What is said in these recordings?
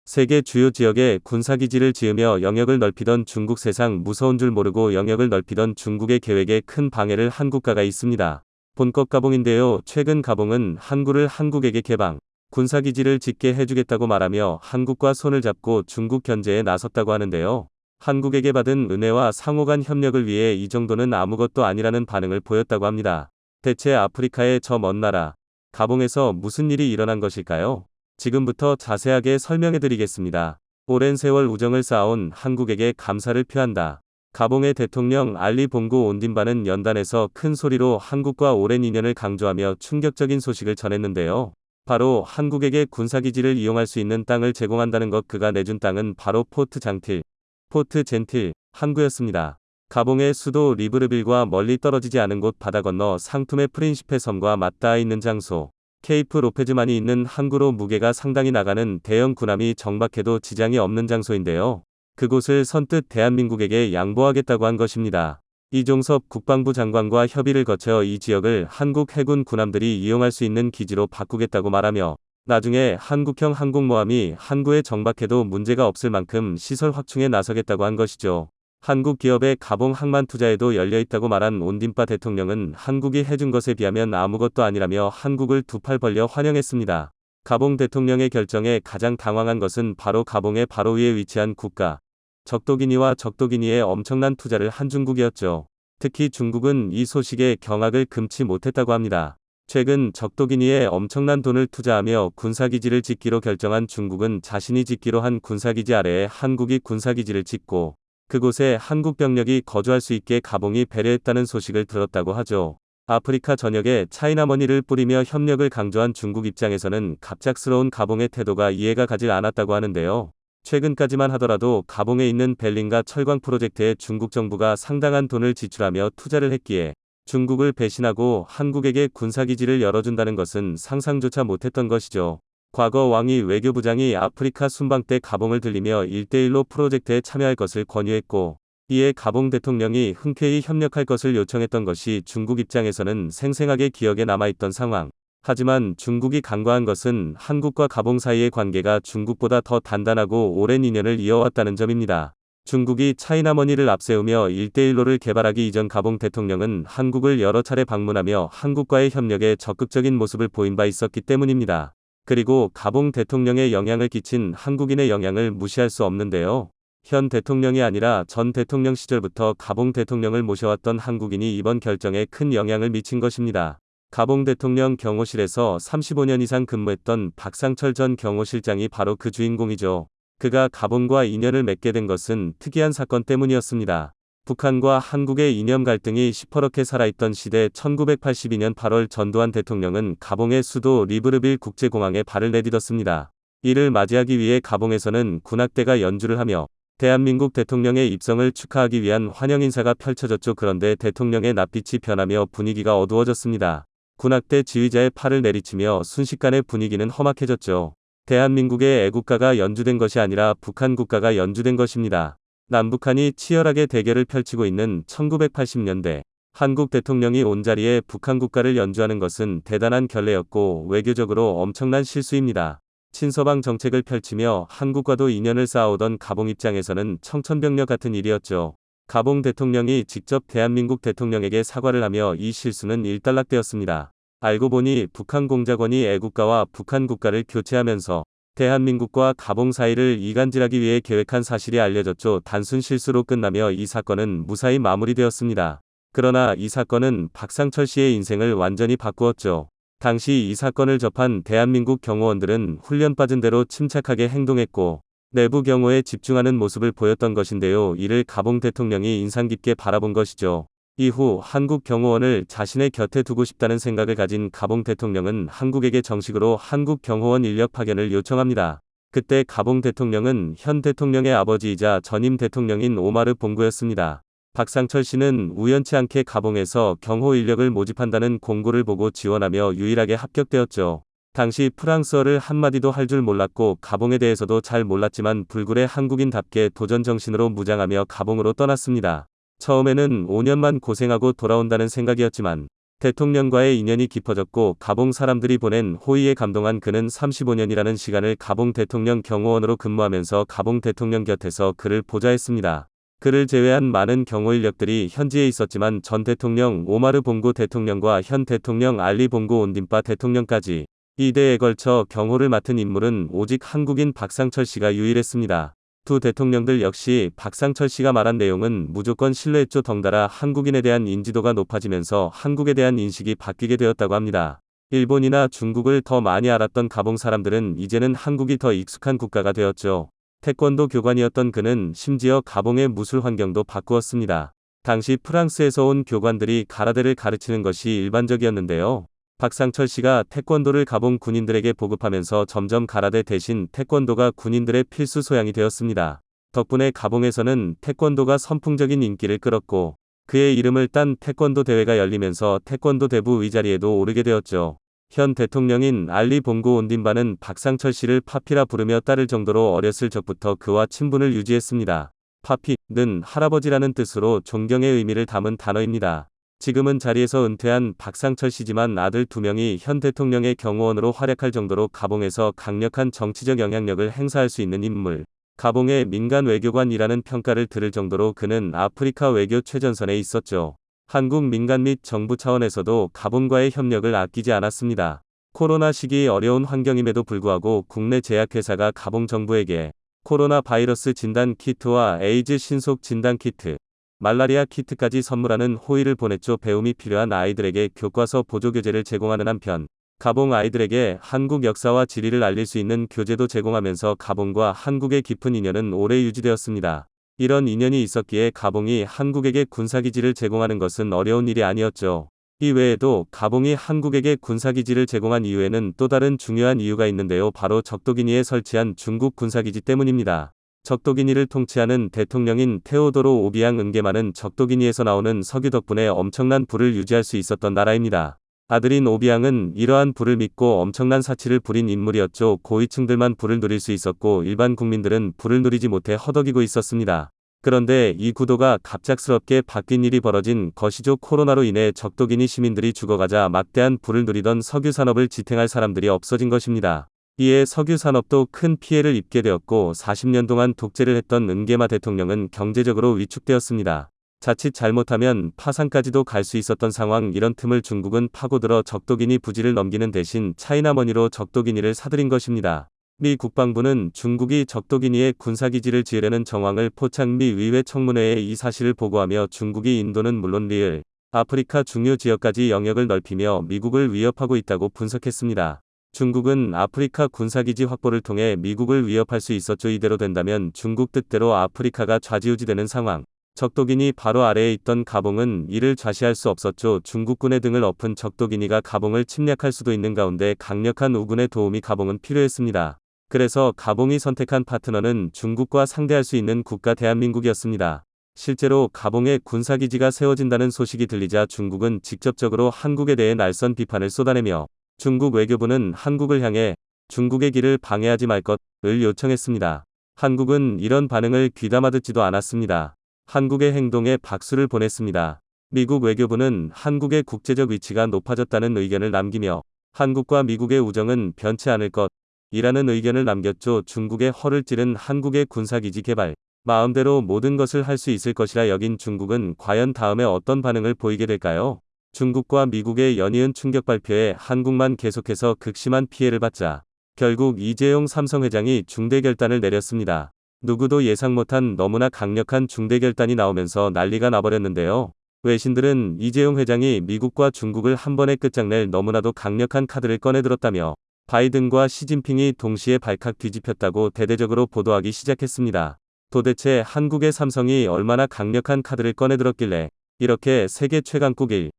세계 주요 지역에 군사기지를 지으며 영역을 넓히던 중국 세상 무서운 줄 모르고 영역을 넓히던 중국의 계획에 큰 방해를 한 국가가 있습니다. 본것 가봉인데요. 최근 가봉은 항구를 한국에게 개방, 군사기지를 짓게 해주겠다고 말하며 한국과 손을 잡고 중국 견제에 나섰다고 하는데요. 한국에게 받은 은혜와 상호간 협력을 위해 이 정도는 아무것도 아니라는 반응을 보였다고 합니다. 대체 아프리카의 저 먼 나라, 가봉에서 무슨 일이 일어난 것일까요? 지금부터 자세하게 설명해 드리겠습니다. 오랜 세월 우정을 쌓아온 한국에게 감사를 표한다. 가봉의 대통령 알리 봉고 온딘바는 연단에서 큰 소리로 한국과 오랜 인연을 강조하며 충격적인 소식을 전했는데요. 바로 한국에게 군사기지를 이용할 수 있는 땅을 제공한다는 것. 그가 내준 땅은 바로 포트 젠틸, 항구였습니다. 가봉의 수도 리브르빌과 멀리 떨어지지 않은 곳 바다 건너 상툼의 프린시페 섬과 맞닿아 있는 장소. 케이프 로페즈만이 있는 항구로 무게가 상당히 나가는 대형 군함이 정박해도 지장이 없는 장소인데요. 그곳을 선뜻 대한민국에게 양보하겠다고 한 것입니다. 이종섭 국방부 장관과 협의를 거쳐 이 지역을 한국 해군 군함들이 이용할 수 있는 기지로 바꾸겠다고 말하며 나중에 한국형 항공모함이 항구에 정박해도 문제가 없을 만큼 시설 확충에 나서겠다고 한 것이죠. 한국 기업의 가봉 항만 투자에도 열려있다고 말한 온딘바 대통령은 한국이 해준 것에 비하면 아무것도 아니라며 한국을 두 팔 벌려 환영했습니다. 가봉 대통령의 결정에 가장 당황한 것은 바로 가봉의 바로 위에 위치한 국가, 적도기니와 적도기니에 엄청난 투자를 한 중국이었죠. 특히 중국은 이 소식에 경악을 금치 못했다고 합니다. 최근 적도기니에 엄청난 돈을 투자하며 군사기지를 짓기로 결정한 중국은 자신이 짓기로 한 군사기지 아래에 한국이 군사기지를 짓고 그곳에 한국 병력이 거주할 수 있게 가봉이 배려했다는 소식을 들었다고 하죠. 아프리카 전역에 차이나머니를 뿌리며 협력을 강조한 중국 입장에서는 갑작스러운 가봉의 태도가 이해가 가지 않았다고 하는데요. 최근까지만 하더라도 가봉에 있는 벨링가 철광 프로젝트에 중국 정부가 상당한 돈을 지출하며 투자를 했기에 중국을 배신하고 한국에게 군사기지를 열어준다는 것은 상상조차 못했던 것이죠. 과거 왕이 외교부장이 아프리카 순방 때 가봉을 들리며 1대1로 프로젝트에 참여할 것을 권유했고 이에 가봉 대통령이 흔쾌히 협력할 것을 요청했던 것이 중국 입장에서는 생생하게 기억에 남아있던 상황. 하지만 중국이 간과한 것은 한국과 가봉 사이의 관계가 중국보다 더 단단하고 오랜 인연을 이어왔다는 점입니다. 중국이 차이나머니를 앞세우며 1대1로를 개발하기 이전 가봉 대통령은 한국을 여러 차례 방문하며 한국과의 협력에 적극적인 모습을 보인 바 있었기 때문입니다. 그리고 가봉 대통령에 영향을 끼친 한국인의 영향을 무시할 수 없는데요. 현 대통령이 아니라 전 대통령 시절부터 가봉 대통령을 모셔왔던 한국인이 이번 결정에 큰 영향을 미친 것입니다. 가봉 대통령 경호실에서 35년 이상 근무했던 박상철 전 경호실장이 바로 그 주인공이죠. 그가 가봉과 인연을 맺게 된 것은 특이한 사건 때문이었습니다. 북한과 한국의 이념 갈등이 시퍼렇게 살아있던 시대 1982년 8월 전두환 대통령은 가봉의 수도 리브르빌 국제공항에 발을 내딛었습니다. 이를 맞이하기 위해 가봉에서는 군악대가 연주를 하며 대한민국 대통령의 입성을 축하하기 위한 환영 인사가 펼쳐졌죠. 그런데 대통령의 낯빛이 변하며 분위기가 어두워졌습니다. 군악대 지휘자의 팔을 내리치며 순식간에 분위기는 험악해졌죠. 대한민국의 애국가가 연주된 것이 아니라 북한 국가가 연주된 것입니다. 남북한이 치열하게 대결을 펼치고 있는 1980년대 한국 대통령이 온자리에 북한 국가를 연주하는 것은 대단한 결례였고 외교적으로 엄청난 실수입니다. 친서방 정책을 펼치며 한국과도 인연을 쌓아오던 가봉 입장에서는 청천벽력 같은 일이었죠. 가봉 대통령이 직접 대한민국 대통령에게 사과를 하며 이 실수는 일단락되었습니다. 알고 보니 북한 공작원이 애국가와 북한 국가를 교체하면서 대한민국과 가봉 사이를 이간질하기 위해 계획한 사실이 알려졌죠. 단순 실수로 끝나며 이 사건은 무사히 마무리되었습니다. 그러나 이 사건은 박상철 씨의 인생을 완전히 바꾸었죠. 당시 이 사건을 접한 대한민국 경호원들은 훈련 빠진 대로 침착하게 행동했고 내부 경호에 집중하는 모습을 보였던 것인데요. 이를 가봉 대통령이 인상 깊게 바라본 것이죠. 이후 한국 경호원을 자신의 곁에 두고 싶다는 생각을 가진 가봉 대통령은 한국에게 정식으로 한국 경호원 인력 파견을 요청합니다. 그때 가봉 대통령은 현 대통령의 아버지이자 전임 대통령인 오마르 봉고였습니다. 박상철 씨는 우연치 않게 가봉에서 경호 인력을 모집한다는 공고를 보고 지원하며 유일하게 합격되었죠. 당시 프랑스어를 한마디도 할 줄 몰랐고 가봉에 대해서도 잘 몰랐지만 불굴의 한국인답게 도전 정신으로 무장하며 가봉으로 떠났습니다. 처음에는 5년만 고생하고 돌아온다는 생각이었지만 대통령과의 인연이 깊어졌고 가봉 사람들이 보낸 호의에 감동한 그는 35년이라는 시간을 가봉 대통령 경호원으로 근무하면서 가봉 대통령 곁에서 그를 보좌했습니다. 그를 제외한 많은 경호 인력들이 현지에 있었지만 전 대통령 오마르 봉고 대통령과 현 대통령 알리 봉고 온딘바 대통령까지 2대에 걸쳐 경호를 맡은 인물은 오직 한국인 박상철 씨가 유일했습니다. 두 대통령들 역시 박상철 씨가 말한 내용은 무조건 신뢰했죠. 덩달아 한국인에 대한 인지도가 높아지면서 한국에 대한 인식이 바뀌게 되었다고 합니다. 일본이나 중국을 더 많이 알았던 가봉 사람들은 이제는 한국이 더 익숙한 국가가 되었죠. 태권도 교관이었던 그는 심지어 가봉의 무술 환경도 바꾸었습니다. 당시 프랑스에서 온 교관들이 가라데를 가르치는 것이 일반적이었는데요. 박상철 씨가 태권도를 가봉 군인들에게 보급하면서 점점 가라데 대신 태권도가 군인들의 필수 소양이 되었습니다. 덕분에 가봉에서는 태권도가 선풍적인 인기를 끌었고 그의 이름을 딴 태권도 대회가 열리면서 태권도 대부 의자리에도 오르게 되었죠. 현 대통령인 알리 봉고 온딘바는 박상철 씨를 파피라 부르며 따를 정도로 어렸을 적부터 그와 친분을 유지했습니다. 파피는 할아버지라는 뜻으로 존경의 의미를 담은 단어입니다. 지금은 자리에서 은퇴한 박상철 씨지만 아들 2명이 현 대통령의 경호원으로 활약할 정도로 가봉에서 강력한 정치적 영향력을 행사할 수 있는 인물. 가봉의 민간 외교관이라는 평가를 들을 정도로 그는 아프리카 외교 최전선에 있었죠. 한국 민간 및 정부 차원에서도 가봉과의 협력을 아끼지 않았습니다. 코로나 시기 어려운 환경임에도 불구하고 국내 제약회사가 가봉 정부에게 코로나 바이러스 진단 키트와 에이즈 신속 진단 키트, 말라리아 키트까지 선물하는 호의를 보냈죠. 배움이 필요한 아이들에게 교과서 보조교재를 제공하는 한편 가봉 아이들에게 한국 역사와 지리를 알릴 수 있는 교재도 제공하면서 가봉과 한국의 깊은 인연은 오래 유지되었습니다. 이런 인연이 있었기에 가봉이 한국에게 군사기지를 제공하는 것은 어려운 일이 아니었죠. 이 외에도 가봉이 한국에게 군사기지를 제공한 이유에는 또 다른 중요한 이유가 있는데요. 바로 적도기니에 설치한 중국 군사기지 때문입니다. 적도기니를 통치하는 대통령인 테오도로 오비앙 은게마는 적도기니에서 나오는 석유 덕분에 엄청난 부를 유지할 수 있었던 나라입니다. 아들인 오비앙은 이러한 부를 믿고 엄청난 사치를 부린 인물이었죠. 고위층들만 부를 누릴 수 있었고 일반 국민들은 부를 누리지 못해 허덕이고 있었습니다. 그런데 이 구도가 갑작스럽게 바뀐 일이 벌어진 것이죠. 코로나로 인해 적도기니 시민들이 죽어가자 막대한 부를 누리던 석유 산업을 지탱할 사람들이 없어진 것입니다. 이에 석유 산업도 큰 피해를 입게 되었고 40년 동안 독재를 했던 은게마 대통령은 경제적으로 위축되었습니다. 자칫 잘못하면 파산까지도 갈 수 있었던 상황. 이런 틈을 중국은 파고들어 적도기니 부지를 넘기는 대신 차이나머니로 적도기니를 사들인 것입니다. 미 국방부는 중국이 적도기니에 군사기지를 지으려는 정황을 포창 미 의회 청문회에 이 사실을 보고하며 중국이 인도는 물론 리을, 아프리카 중요 지역까지 영역을 넓히며 미국을 위협하고 있다고 분석했습니다. 중국은 아프리카 군사기지 확보를 통해 미국을 위협할 수 있었죠. 이대로 된다면 중국 뜻대로 아프리카가 좌지우지되는 상황. 적도기니 바로 아래에 있던 가봉은 이를 좌시할 수 없었죠. 중국군의 등을 엎은 적도기니가 가봉을 침략할 수도 있는 가운데 강력한 우군의 도움이 가봉은 필요했습니다. 그래서 가봉이 선택한 파트너는 중국과 상대할 수 있는 국가 대한민국이었습니다. 실제로 가봉에 군사기지가 세워진다는 소식이 들리자 중국은 직접적으로 한국에 대해 날선 비판을 쏟아내며 중국 외교부는 한국을 향해 중국의 길을 방해하지 말 것을 요청했습니다. 한국은 이런 반응을 귀담아 듣지도 않았습니다. 한국의 행동에 박수를 보냈습니다. 미국 외교부는 한국의 국제적 위치가 높아졌다는 의견을 남기며 한국과 미국의 우정은 변치 않을 것이라는 의견을 남겼죠. 중국의 허를 찌른 한국의 군사기지 개발, 마음대로 모든 것을 할 수 있을 것이라 여긴 중국은 과연 다음에 어떤 반응을 보이게 될까요? 중국과 미국의 연이은 충격 발표에 한국만 계속해서 극심한 피해를 받자 결국 이재용 삼성 회장이 중대 결단을 내렸습니다. 누구도 예상 못한 너무나 강력한 중대 결단이 나오면서 난리가 나버렸는데요. 외신들은 이재용 회장이 미국과 중국을 한 번에 끝장낼 너무나도 강력한 카드를 꺼내들었다며 바이든과 시진핑이 동시에 발칵 뒤집혔다고 대대적으로 보도하기 시작했습니다. 도대체 한국의 삼성이 얼마나 강력한 카드를 꺼내들었길래 이렇게 세계 최강국 1,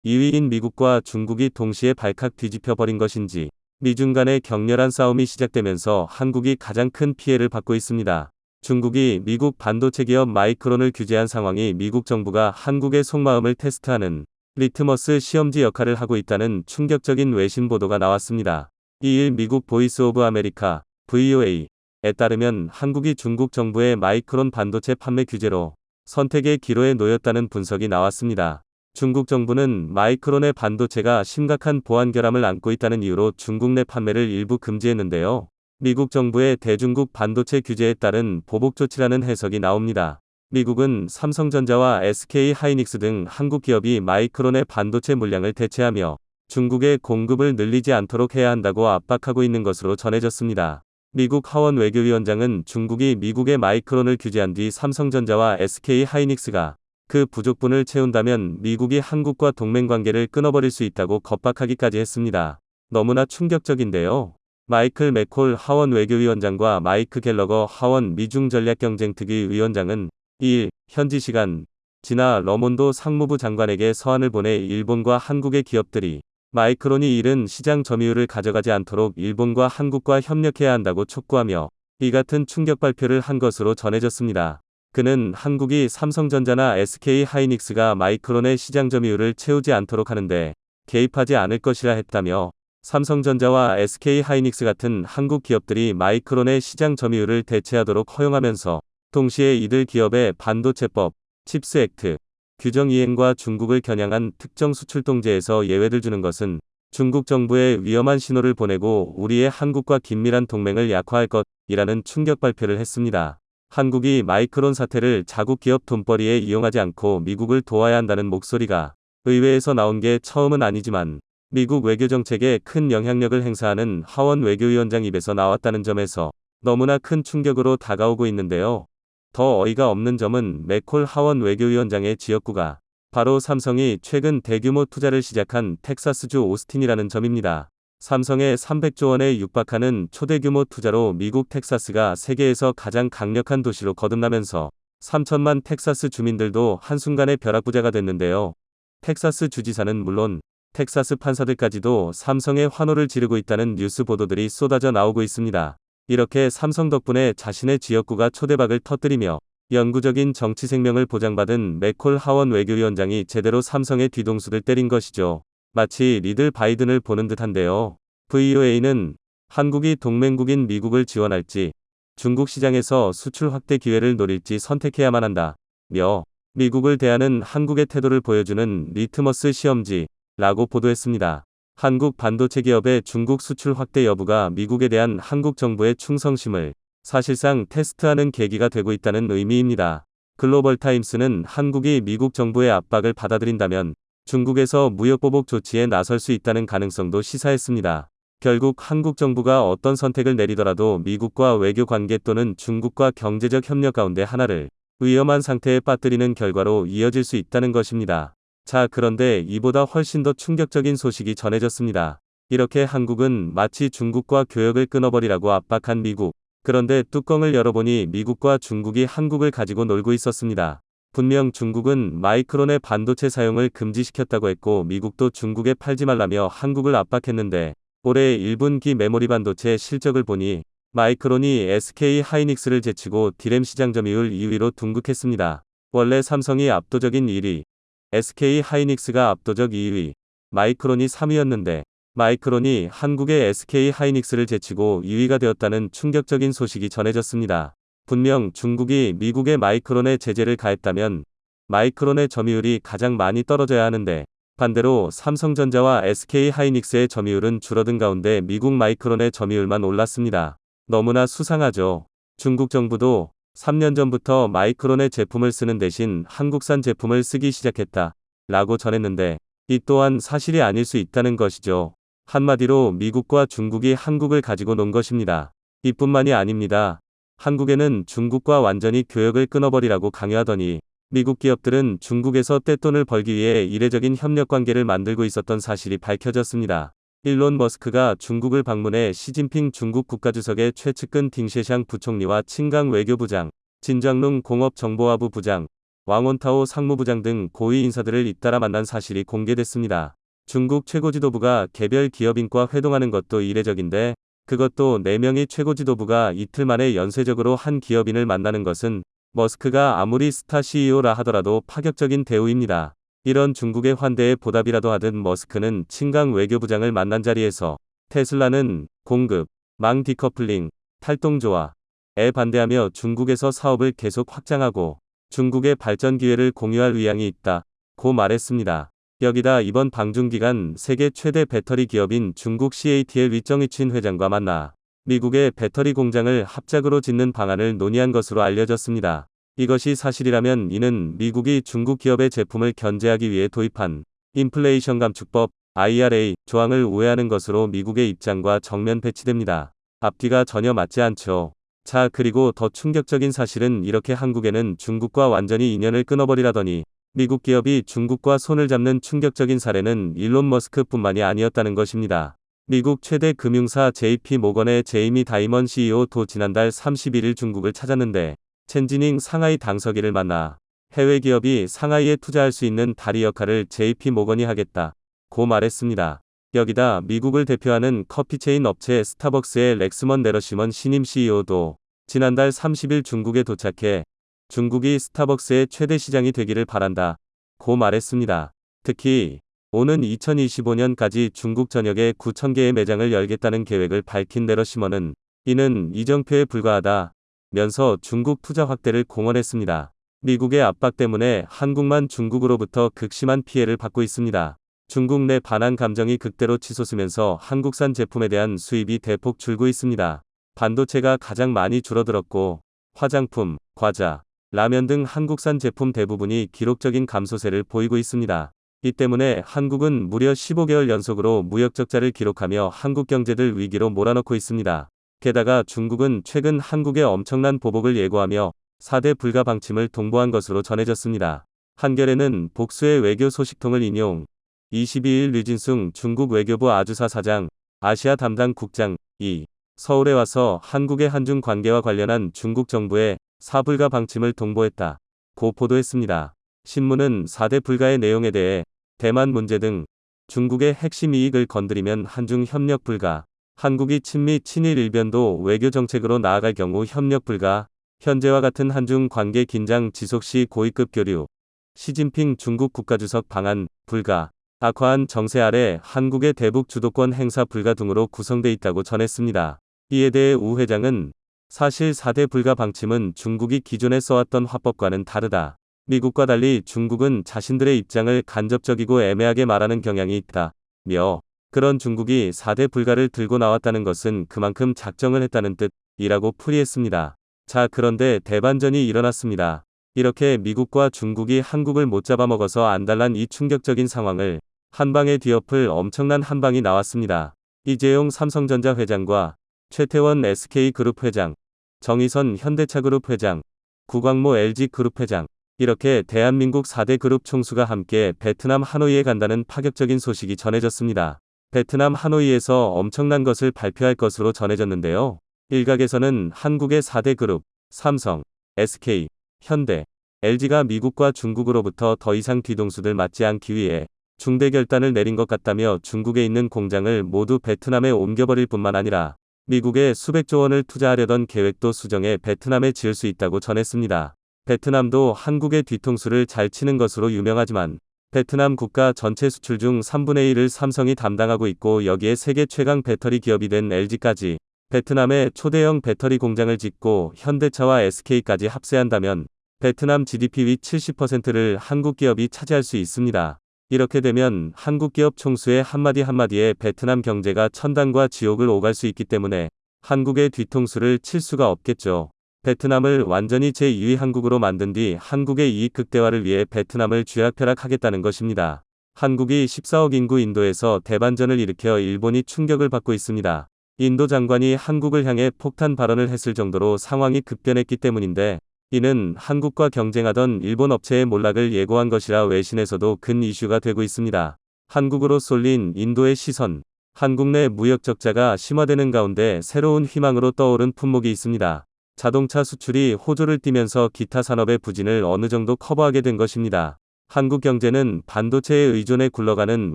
2위인 미국과 중국이 동시에 발칵 뒤집혀 버린 것인지 미중 간의 격렬한 싸움이 시작되면서 한국이 가장 큰 피해를 받고 있습니다. 중국이 미국 반도체 기업 마이크론을 규제한 상황이 미국 정부가 한국의 속마음을 테스트하는 리트머스 시험지 역할을 하고 있다는 충격적인 외신 보도가 나왔습니다. 이일 미국 보이스 오브 아메리카 VOA에 따르면 한국이 중국 정부의 마이크론 반도체 판매 규제로 선택의 기로에 놓였다는 분석이 나왔습니다. 중국 정부는 마이크론의 반도체가 심각한 보안 결함을 안고 있다는 이유로 중국 내 판매를 일부 금지했는데요. 미국 정부의 대중국 반도체 규제에 따른 보복 조치라는 해석이 나옵니다. 미국은 삼성전자와 SK 하이닉스 등 한국 기업이 마이크론의 반도체 물량을 대체하며 중국의 공급을 늘리지 않도록 해야 한다고 압박하고 있는 것으로 전해졌습니다. 미국 하원 외교위원장은 중국이 미국의 마이크론을 규제한 뒤 삼성전자와 SK 하이닉스가 그 부족분을 채운다면 미국이 한국과 동맹관계를 끊어버릴 수 있다고 겁박하기까지 했습니다. 너무나 충격적인데요. 마이클 맥콜 하원 외교위원장과 마이크 갤러거 하원 미중전략경쟁특위 위원장은 2일 현지 시간 지나 러몬도 상무부 장관에게 서한을 보내 일본과 한국의 기업들이 마이크론이 잃은 시장 점유율을 가져가지 않도록 일본과 한국과 협력해야 한다고 촉구하며 이 같은 충격 발표를 한 것으로 전해졌습니다. 그는 한국이 삼성전자나 SK 하이닉스가 마이크론의 시장 점유율을 채우지 않도록 하는데 개입하지 않을 것이라 했다며 삼성전자와 SK 하이닉스 같은 한국 기업들이 마이크론의 시장 점유율을 대체하도록 허용하면서 동시에 이들 기업의 반도체법, 칩스 액트, 규정 이행과 중국을 겨냥한 특정 수출 통제에서 예외를 주는 것은 중국 정부에 위험한 신호를 보내고 우리의 한국과 긴밀한 동맹을 약화할 것이라는 충격 발표를 했습니다. 한국이 마이크론 사태를 자국 기업 돈벌이에 이용하지 않고 미국을 도와야 한다는 목소리가 의회에서 나온 게 처음은 아니지만 미국 외교정책에 큰 영향력을 행사하는 하원 외교위원장 입에서 나왔다는 점에서 너무나 큰 충격으로 다가오고 있는데요. 더 어이가 없는 점은 맥콜 하원 외교위원장의 지역구가 바로 삼성이 최근 대규모 투자를 시작한 텍사스주 오스틴이라는 점입니다. 삼성의 300조 원에 육박하는 초대규모 투자로 미국 텍사스가 세계에서 가장 강력한 도시로 거듭나면서 3천만 텍사스 주민들도 한순간에 벼락부자가 됐는데요. 텍사스 주지사는 물론 텍사스 판사들까지도 삼성의 환호를 지르고 있다는 뉴스 보도들이 쏟아져 나오고 있습니다. 이렇게 삼성 덕분에 자신의 지역구가 초대박을 터뜨리며 영구적인 정치 생명을 보장받은 맥콜 하원 외교위원장이 제대로 삼성의 뒤통수를 때린 것이죠. 마치 리들 바이든을 보는 듯한데요. VOA는 한국이 동맹국인 미국을 지원할지 중국 시장에서 수출 확대 기회를 노릴지 선택해야만 한다며 미국을 대하는 한국의 태도를 보여주는 리트머스 시험지라고 보도했습니다. 한국 반도체 기업의 중국 수출 확대 여부가 미국에 대한 한국 정부의 충성심을 사실상 테스트하는 계기가 되고 있다는 의미입니다. 글로벌타임스는 한국이 미국 정부의 압박을 받아들인다면 중국에서 무역보복 조치에 나설 수 있다는 가능성도 시사했습니다. 결국 한국 정부가 어떤 선택을 내리더라도 미국과 외교 관계 또는 중국과 경제적 협력 가운데 하나를 위험한 상태에 빠뜨리는 결과로 이어질 수 있다는 것입니다. 자, 그런데 이보다 훨씬 더 충격적인 소식이 전해졌습니다. 이렇게 한국은 마치 중국과 교역을 끊어버리라고 압박한 미국. 그런데 뚜껑을 열어보니 미국과 중국이 한국을 가지고 놀고 있었습니다. 분명 중국은 마이크론의 반도체 사용을 금지시켰다고 했고 미국도 중국에 팔지 말라며 한국을 압박했는데 올해 1분기 메모리 반도체 실적을 보니 마이크론이 SK 하이닉스를 제치고 디램 시장 점유율 2위로 등극했습니다. 원래 삼성이 압도적인 1위, SK 하이닉스가 압도적 2위, 마이크론이 3위였는데 마이크론이 한국의 SK 하이닉스를 제치고 2위가 되었다는 충격적인 소식이 전해졌습니다. 분명 중국이 미국의 마이크론에 제재를 가했다면 마이크론의 점유율이 가장 많이 떨어져야 하는데 반대로 삼성전자와 SK 하이닉스의 점유율은 줄어든 가운데 미국 마이크론의 점유율만 올랐습니다. 너무나 수상하죠. 중국 정부도 3년 전부터 마이크론의 제품을 쓰는 대신 한국산 제품을 쓰기 시작했다 라고 전했는데 이 또한 사실이 아닐 수 있다는 것이죠. 한마디로 미국과 중국이 한국을 가지고 논 것입니다. 이뿐만이 아닙니다. 한국에는 중국과 완전히 교역을 끊어버리라고 강요하더니 미국 기업들은 중국에서 떼돈을 벌기 위해 이례적인 협력 관계를 만들고 있었던 사실이 밝혀졌습니다. 일론 머스크가 중국을 방문해 시진핑 중국 국가주석의 최측근 딩셰샹 부총리와 칭강 외교부장, 진장룽 공업정보화부 부장, 왕원타오 상무부장 등 고위 인사들을 잇따라 만난 사실이 공개됐습니다. 중국 최고지도부가 개별 기업인과 회동하는 것도 이례적인데 그것도 4명의 최고지도부가 이틀 만에 연쇄적으로 한 기업인을 만나는 것은 머스크가 아무리 스타 CEO라 하더라도 파격적인 대우입니다. 이런 중국의 환대에 보답이라도 하듯 머스크는 칭강 외교부장을 만난 자리에서 테슬라는 공급, 망 디커플링, 탈동조화에 반대하며 중국에서 사업을 계속 확장하고 중국의 발전 기회를 공유할 의향이 있다 고 말했습니다. 여기다 이번 방중 기간 세계 최대 배터리 기업인 중국 CATL 위정이친 회장과 만나 미국의 배터리 공장을 합작으로 짓는 방안을 논의한 것으로 알려졌습니다. 이것이 사실이라면 이는 미국이 중국 기업의 제품을 견제하기 위해 도입한 인플레이션 감축법 IRA 조항을 우회하는 것으로 미국의 입장과 정면 배치됩니다. 앞뒤가 전혀 맞지 않죠. 자, 그리고 더 충격적인 사실은 이렇게 한국에는 중국과 완전히 인연을 끊어버리라더니 미국 기업이 중국과 손을 잡는 충격적인 사례는 일론 머스크뿐만이 아니었다는 것입니다. 미국 최대 금융사 JP 모건의 제이미 다이먼 CEO도 지난달 31일 중국을 찾았는데 첸지닝 상하이 당서기를 만나 해외 기업이 상하이에 투자할 수 있는 다리 역할을 JP 모건이 하겠다 고 말했습니다. 여기다 미국을 대표하는 커피체인 업체 스타벅스의 렉스먼 내러시먼 신임 CEO도 지난달 30일 중국에 도착해 중국이 스타벅스의 최대 시장이 되기를 바란다 고 말했습니다. 특히 오는 2025년까지 중국 전역에 9,000개의 매장을 열겠다는 계획을 밝힌 내러시먼은 이는 이정표에 불과하다 면서 중국 투자 확대를 공언했습니다. 미국의 압박 때문에 한국만 중국으로부터 극심한 피해를 받고 있습니다. 중국 내 반한 감정이 극대로 치솟으면서 한국산 제품에 대한 수입이 대폭 줄고 있습니다. 반도체가 가장 많이 줄어들었고 화장품, 과자, 라면 등 한국산 제품 대부분이 기록적인 감소세를 보이고 있습니다. 이 때문에 한국은 무려 15개월 연속으로 무역 적자를 기록하며 한국 경제를 위기로 몰아넣고 있습니다. 게다가 중국은 최근 한국의 엄청난 보복을 예고하며 4대 불가 방침을 동보한 것으로 전해졌습니다. 한겨레는 복수의 외교 소식통을 인용 22일 류진숭 중국 외교부 아주사 사장, 아시아 담당 국장이 서울에 와서 한국의 한중 관계와 관련한 중국 정부의 4불가 방침을 동보했다 고 보도했습니다. 신문은 4대 불가의 내용에 대해 대만 문제 등 중국의 핵심 이익을 건드리면 한중 협력 불가, 한국이 친미 친일 일변도 외교 정책으로 나아갈 경우 협력 불가, 현재와 같은 한중 관계 긴장 지속 시 고위급 교류, 시진핑 중국 국가주석 방한 불가, 악화한 정세 아래 한국의 대북 주도권 행사 불가 등으로 구성돼 있다고 전했습니다. 이에 대해 우 회장은 사실 4대 불가 방침은 중국이 기존에 써왔던 화법과는 다르다. 미국과 달리 중국은 자신들의 입장을 간접적이고 애매하게 말하는 경향이 있다며 그런 중국이 4대 불가를 들고 나왔다는 것은 그만큼 작정을 했다는 뜻이라고 풀이했습니다. 자, 그런데 대반전이 일어났습니다. 이렇게 미국과 중국이 한국을 못 잡아먹어서 안달난 이 충격적인 상황을 한방에 뒤엎을 엄청난 한방이 나왔습니다. 이재용 삼성전자 회장과 최태원 SK그룹 회장, 정의선 현대차그룹 회장, 구광모 LG그룹 회장, 이렇게 대한민국 4대 그룹 총수가 함께 베트남 하노이에 간다는 파격적인 소식이 전해졌습니다. 베트남 하노이에서 엄청난 것을 발표할 것으로 전해졌는데요. 일각에서는 한국의 4대 그룹, 삼성, SK, 현대, LG가 미국과 중국으로부터 더 이상 뒤통수들 맞지 않기 위해 중대 결단을 내린 것 같다며 중국에 있는 공장을 모두 베트남에 옮겨버릴 뿐만 아니라 미국에 수백조 원을 투자하려던 계획도 수정해 베트남에 지을 수 있다고 전했습니다. 베트남도 한국의 뒤통수를 잘 치는 것으로 유명하지만 베트남 국가 전체 수출 중 3분의 1을 삼성이 담당하고 있고 여기에 세계 최강 배터리 기업이 된 LG까지 베트남에 초대형 배터리 공장을 짓고 현대차와 SK까지 합세한다면 베트남 GDP 위 70%를 한국 기업이 차지할 수 있습니다. 이렇게 되면 한국 기업 총수의 한마디 한마디에 베트남 경제가 천당과 지옥을 오갈 수 있기 때문에 한국의 뒤통수를 칠 수가 없겠죠. 베트남을 완전히 제2위 한국으로 만든 뒤 한국의 이익 극대화를 위해 베트남을 쥐락펴락하겠다는 것입니다. 한국이 14억 인구 인도에서 대반전을 일으켜 일본이 충격을 받고 있습니다. 인도 장관이 한국을 향해 폭탄 발언을 했을 정도로 상황이 급변했기 때문인데 이는 한국과 경쟁하던 일본 업체의 몰락을 예고한 것이라 외신에서도 큰 이슈가 되고 있습니다. 한국으로 쏠린 인도의 시선, 한국 내 무역 적자가 심화되는 가운데 새로운 희망으로 떠오른 품목이 있습니다. 자동차 수출이 호조를 띠면서 기타 산업의 부진을 어느 정도 커버하게 된 것입니다. 한국 경제는 반도체에 의존해 굴러가는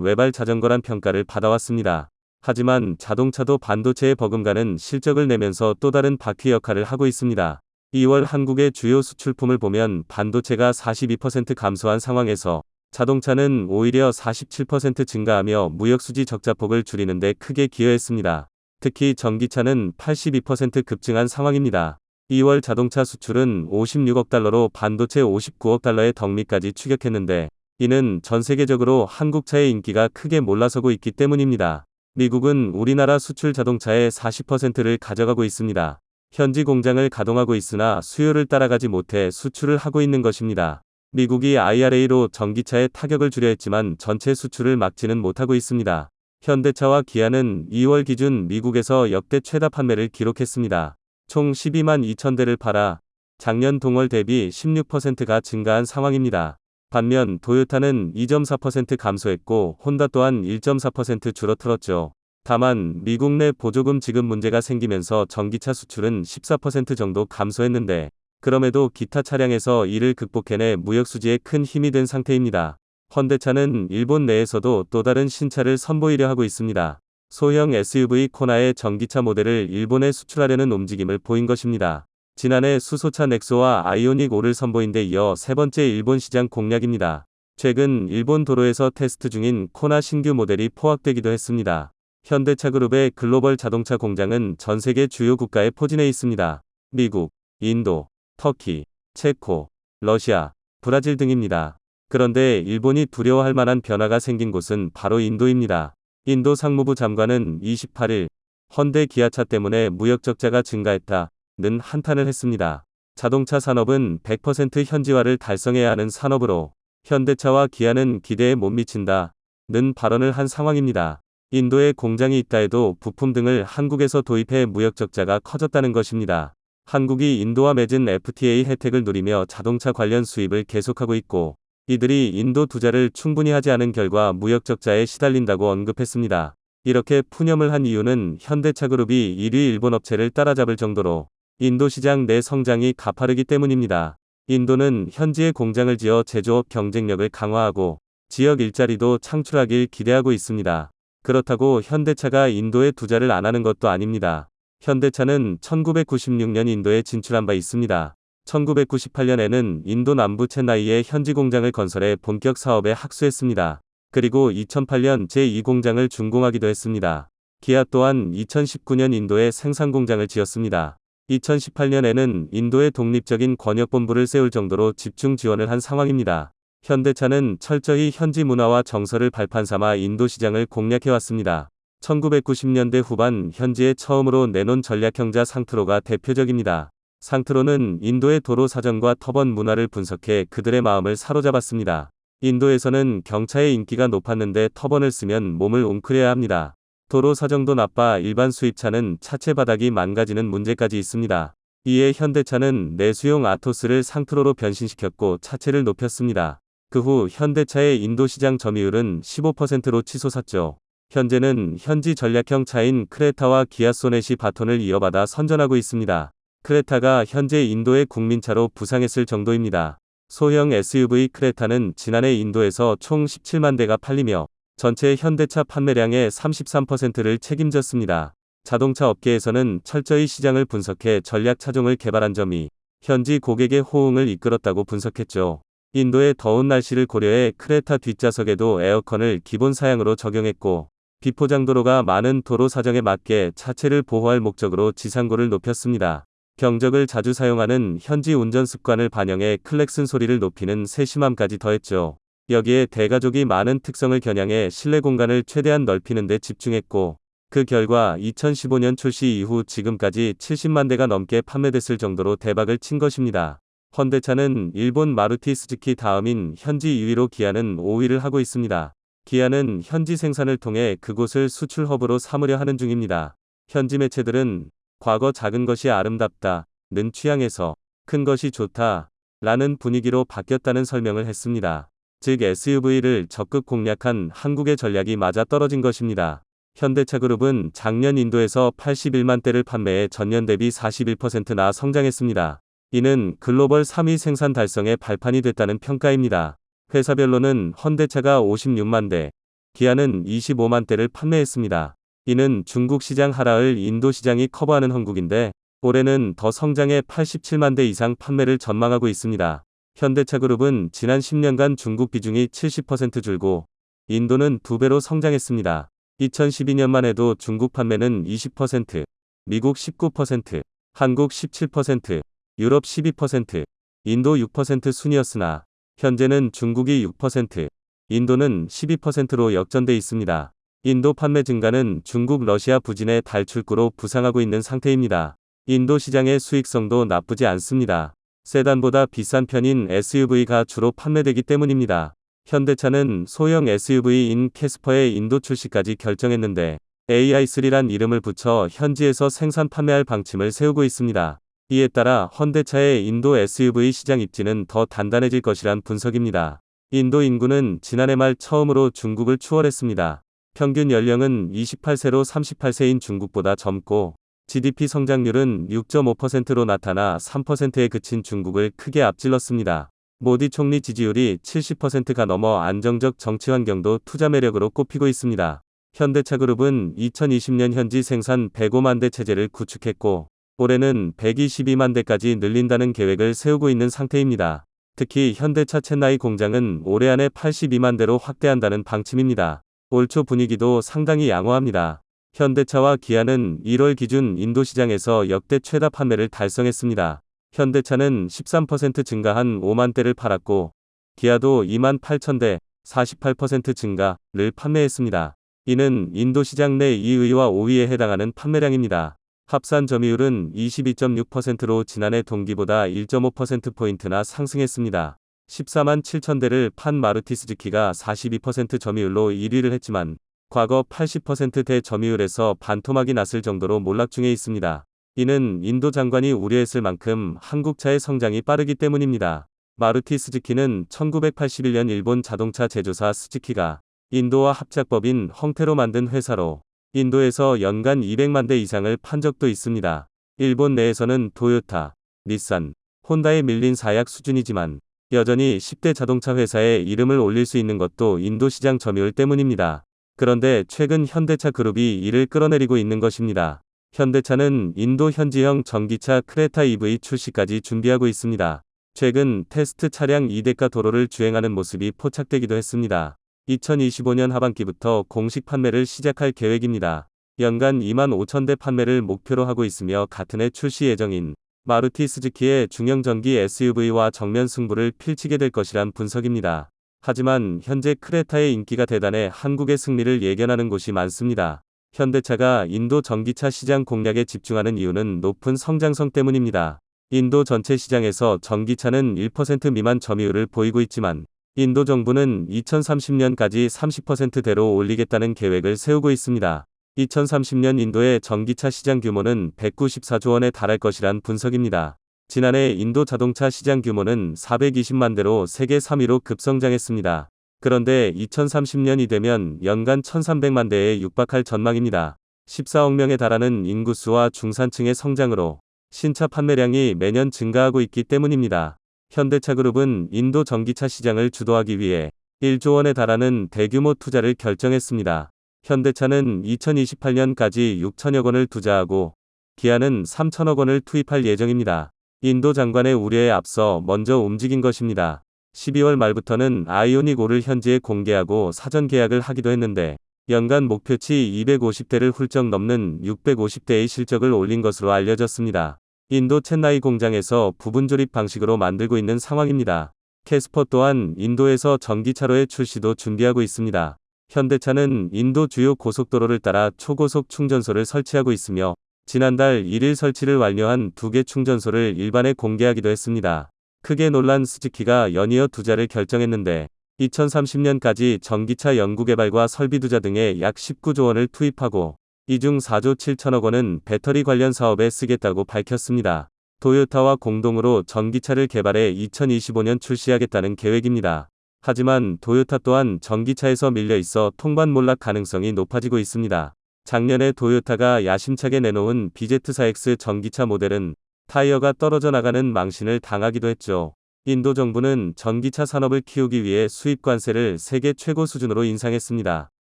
외발 자전거란 평가를 받아왔습니다. 하지만 자동차도 반도체에 버금가는 실적을 내면서 또 다른 바퀴 역할을 하고 있습니다. 2월 한국의 주요 수출품을 보면 반도체가 42% 감소한 상황에서 자동차는 오히려 47% 증가하며 무역수지 적자폭을 줄이는 데 크게 기여했습니다. 특히 전기차는 82% 급증한 상황입니다. 2월 자동차 수출은 56억 달러로 반도체 59억 달러의 덕미까지 추격했는데 이는 전 세계적으로 한국차의 인기가 크게 올라서고 있기 때문입니다. 미국은 우리나라 수출 자동차의 40%를 가져가고 있습니다. 현지 공장을 가동하고 있으나 수요를 따라가지 못해 수출을 하고 있는 것입니다. 미국이 IRA로 전기차의 타격을 주려 했지만 전체 수출을 막지는 못하고 있습니다. 현대차와 기아는 2월 기준 미국에서 역대 최다 판매를 기록했습니다. 총 12만 2천 대를 팔아 작년 동월 대비 16%가 증가한 상황입니다. 반면 도요타는 2.4% 감소했고 혼다 또한 1.4% 줄어들었죠. 다만 미국 내 보조금 지급 문제가 생기면서 전기차 수출은 14% 정도 감소했는데 그럼에도 기타 차량에서 이를 극복해내 무역 수지에 큰 힘이 된 상태입니다. 현대차는 일본 내에서도 또 다른 신차를 선보이려 하고 있습니다. 소형 SUV 코나의 전기차 모델을 일본에 수출하려는 움직임을 보인 것입니다. 지난해 수소차 넥소와 아이오닉 5를 선보인 데 이어 세 번째 일본 시장 공략입니다. 최근 일본 도로에서 테스트 중인 코나 신규 모델이 포악되기도 했습니다. 현대차 그룹의 글로벌 자동차 공장은 전 세계 주요 국가에 포진해 있습니다. 미국, 인도, 터키, 체코, 러시아, 브라질 등입니다. 그런데 일본이 두려워할 만한 변화가 생긴 곳은 바로 인도입니다. 인도 상무부 장관은 28일 현대 기아차 때문에 무역 적자가 증가했다. 는 한탄을 했습니다. 자동차 산업은 100% 현지화를 달성해야 하는 산업으로 현대차와 기아는 기대에 못 미친다. 는 발언을 한 상황입니다. 인도에 공장이 있다 해도 부품 등을 한국에서 도입해 무역 적자가 커졌다는 것입니다. 한국이 인도와 맺은 FTA 혜택을 누리며 자동차 관련 수입을 계속하고 있고 이들이 인도 투자를 충분히 하지 않은 결과 무역 적자에 시달린다고 언급했습니다. 이렇게 푸념을 한 이유는 현대차 그룹이 1위 일본 업체를 따라잡을 정도로 인도 시장 내 성장이 가파르기 때문입니다. 인도는 현지에 공장을 지어 제조업 경쟁력을 강화하고 지역 일자리도 창출하길 기대하고 있습니다. 그렇다고 현대차가 인도에 투자를 안 하는 것도 아닙니다. 현대차는 1996년 인도에 진출한 바 있습니다. 1998년에는 인도 남부 챈나이에 현지 공장을 건설해 본격 사업에 학수했습니다. 그리고 2008년 제2공장을 준공하기도 했습니다. 기아 또한 2019년 인도에 생산 공장을 지었습니다. 2018년에는 인도에 독립적인 권역본부를 세울 정도로 집중 지원을 한 상황입니다. 현대차는 철저히 현지 문화와 정서를 발판 삼아 인도 시장을 공략해왔습니다. 1990년대 후반 현지에 처음으로 내놓은 전략형자 상트로가 대표적입니다. 상트로는 인도의 도로 사정과 터번 문화를 분석해 그들의 마음을 사로잡았습니다. 인도에서는 경차의 인기가 높았는데 터번을 쓰면 몸을 웅크려야 합니다. 도로 사정도 나빠 일반 수입차는 차체 바닥이 망가지는 문제까지 있습니다. 이에 현대차는 내수용 아토스를 상트로로 변신시켰고 차체를 높였습니다. 그 후 현대차의 인도 시장 점유율은 15%로 치솟았죠. 현재는 현지 전략형 차인 크레타와 기아 소넷이 바톤을 이어받아 선전하고 있습니다. 크레타가 현재 인도의 국민차로 부상했을 정도입니다. 소형 SUV 크레타는 지난해 인도에서 총 17만 대가 팔리며 전체 현대차 판매량의 33%를 책임졌습니다. 자동차 업계에서는 철저히 시장을 분석해 전략 차종을 개발한 점이 현지 고객의 호응을 이끌었다고 분석했죠. 인도의 더운 날씨를 고려해 크레타 뒷좌석에도 에어컨을 기본 사양으로 적용했고 비포장도로가 많은 도로 사정에 맞게 차체를 보호할 목적으로 지상고를 높였습니다. 경적을 자주 사용하는 현지 운전 습관을 반영해 클렉슨 소리를 높이는 세심함까지 더했죠. 여기에 대가족이 많은 특성을 겨냥해 실내 공간을 최대한 넓히는 데 집중했고 그 결과 2015년 출시 이후 지금까지 70만 대가 넘게 판매됐을 정도로 대박을 친 것입니다. 현대차는 일본 마루티 스즈키 다음인 현지 2위로 기아는 5위를 하고 있습니다. 기아는 현지 생산을 통해 그곳을 수출 허브로 삼으려 하는 중입니다. 현지 매체들은 과거 작은 것이 아름답다 는 취향에서 큰 것이 좋다 라는 분위기로 바뀌었다는 설명을 했습니다. 즉 SUV를 적극 공략한 한국의 전략이 맞아떨어진 것입니다. 현대차 그룹은 작년 인도에서 81만 대를 판매해 전년 대비 41%나 성장했습니다. 이는 글로벌 3위 생산 달성의 발판이 됐다는 평가입니다. 회사별로는 현대차가 56만 대, 기아는 25만 대를 판매했습니다. 이는 중국 시장 하락을 인도 시장이 커버하는 형국인데 올해는 더 성장해 87만 대 이상 판매를 전망하고 있습니다. 현대차 그룹은 지난 10년간 중국 비중이 70% 줄고 인도는 2배로 성장했습니다. 2012년만 해도 중국 판매는 20%, 미국 19%, 한국 17%, 유럽 12%, 인도 6% 순이었으나 현재는 중국이 6%, 인도는 12%로 역전돼 있습니다. 인도 판매 증가는 중국 러시아 부진의 달출구로 부상하고 있는 상태입니다. 인도 시장의 수익성도 나쁘지 않습니다. 세단보다 비싼 편인 SUV가 주로 판매되기 때문입니다. 현대차는 소형 SUV인 캐스퍼의 인도 출시까지 결정했는데 AI3란 이름을 붙여 현지에서 생산 판매할 방침을 세우고 있습니다. 이에 따라 현대차의 인도 SUV 시장 입지는 더 단단해질 것이란 분석입니다. 인도 인구는 지난해 말 처음으로 중국을 추월했습니다. 평균 연령은 28세로 38세인 중국보다 젊고 GDP 성장률은 6.5%로 나타나 3%에 그친 중국을 크게 앞질렀습니다. 모디 총리 지지율이 70%가 넘어 안정적 정치 환경도 투자 매력으로 꼽히고 있습니다. 현대차그룹은 2020년 현지 생산 105만 대 체제를 구축했고 올해는 122만 대까지 늘린다는 계획을 세우고 있는 상태입니다. 특히 현대차 첸나이 공장은 올해 안에 82만 대로 확대한다는 방침입니다. 올 초 분위기도 상당히 양호합니다. 현대차와 기아는 1월 기준 인도 시장에서 역대 최다 판매를 달성했습니다. 현대차는 13% 증가한 5만 대를 팔았고 기아도 2만 8천 대, 48% 증가를 판매했습니다. 이는 인도 시장 내 2위와 5위에 해당하는 판매량입니다. 합산 점유율은 22.6%로 지난해 동기보다 1.5%포인트나 상승했습니다. 14만 7천 대를 판 마루티 스즈키가 42% 점유율로 1위를 했지만 과거 80%대 점유율에서 반토막이 났을 정도로 몰락 중에 있습니다. 이는 인도 장관이 우려했을 만큼 한국차의 성장이 빠르기 때문입니다. 마루티 스즈키는 1981년 일본 자동차 제조사 스즈키가 인도와 합작법인 헝테로 만든 회사로 인도에서 연간 200만 대 이상을 판 적도 있습니다. 일본 내에서는 토요타, 닛산, 혼다에 밀린 사약 수준이지만 여전히 10대 자동차 회사에 이름을 올릴 수 있는 것도 인도 시장 점유율 때문입니다. 그런데 최근 현대차 그룹이 이를 끌어내리고 있는 것입니다. 현대차는 인도 현지형 전기차 크레타 EV 출시까지 준비하고 있습니다. 최근 테스트 차량 2대가 도로를 주행하는 모습이 포착되기도 했습니다. 2025년 하반기부터 공식 판매를 시작할 계획입니다. 연간 2만 5천 대 판매를 목표로 하고 있으며 같은 해 출시 예정인 마루티 스즈키의 중형 전기 SUV와 정면 승부를 펼치게 될 것이란 분석입니다. 하지만 현재 크레타의 인기가 대단해 한국의 승리를 예견하는 곳이 많습니다. 현대차가 인도 전기차 시장 공략에 집중하는 이유는 높은 성장성 때문입니다. 인도 전체 시장에서 전기차는 1% 미만 점유율을 보이고 있지만 인도 정부는 2030년까지 30%대로 올리겠다는 계획을 세우고 있습니다. 2030년 인도의 전기차 시장 규모는 194조 원에 달할 것이란 분석입니다. 지난해 인도 자동차 시장 규모는 420만 대로 세계 3위로 급성장했습니다. 그런데 2030년이 되면 연간 1300만 대에 육박할 전망입니다. 14억 명에 달하는 인구수와 중산층의 성장으로 신차 판매량이 매년 증가하고 있기 때문입니다. 현대차그룹은 인도 전기차 시장을 주도하기 위해 1조 원에 달하는 대규모 투자를 결정했습니다. 현대차는 2028년까지 6천여 원을 투자하고 기아는 3천억 원을 투입할 예정입니다. 인도 장관의 우려에 앞서 먼저 움직인 것입니다. 12월 말부터는 아이오닉 5를 현지에 공개하고 사전 계약을 하기도 했는데 연간 목표치 250대를 훌쩍 넘는 650대의 실적을 올린 것으로 알려졌습니다. 인도 첸나이 공장에서 부분 조립 방식으로 만들고 있는 상황입니다. 캐스퍼 또한 인도에서 전기차로의 출시도 준비하고 있습니다. 현대차는 인도 주요 고속도로를 따라 초고속 충전소를 설치하고 있으며 지난달 1일 설치를 완료한 2개 충전소를 일반에 공개하기도 했습니다. 크게 놀란 스즈키가 연이어 투자를 결정했는데 2030년까지 전기차 연구개발과 설비 투자 등에 약 19조 원을 투입하고 이 중 4조 7천억 원은 배터리 관련 사업에 쓰겠다고 밝혔습니다. 토요타와 공동으로 전기차를 개발해 2025년 출시하겠다는 계획입니다. 하지만 토요타 또한 전기차에서 밀려 있어 통반 몰락 가능성이 높아지고 있습니다. 작년에 토요타가 야심차게 내놓은 BZ4X 전기차 모델은 타이어가 떨어져 나가는 망신을 당하기도 했죠. 인도 정부는 전기차 산업을 키우기 위해 수입 관세를 세계 최고 수준으로 인상했습니다.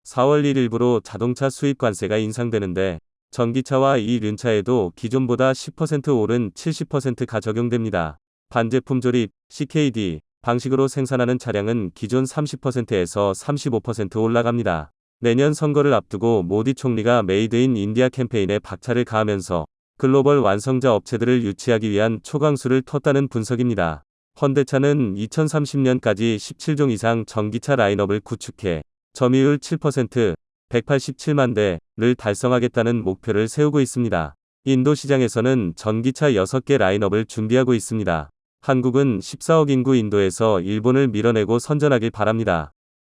4월 1일부로 자동차 수입 관세가 인상되는데 전기차와 이륜차에도 기존보다 10% 오른 70%가 적용됩니다. 반제품 조립, CKD 방식으로 생산하는 차량은 기존 30%에서 35% 올라갑니다. 내년 선거를 앞두고 모디 총리가 메이드 인 인디아 캠페인에 박차를 가하면서 글로벌 완성자 업체들을 유치하기 위한 초강수를 텄다는 분석입니다. 현대차는 2030년까지 17종 이상 전기차 라인업을 구축해 점유율 7%, 187만 대를 달성하겠다는 목표를 세우고 있습니다. 인도 시장에서는 전기차 6개 라인업을 준비하고 있습니다. 한국은 14억 인구 인도에서 일본을 밀어내고 선전하길 바랍니다.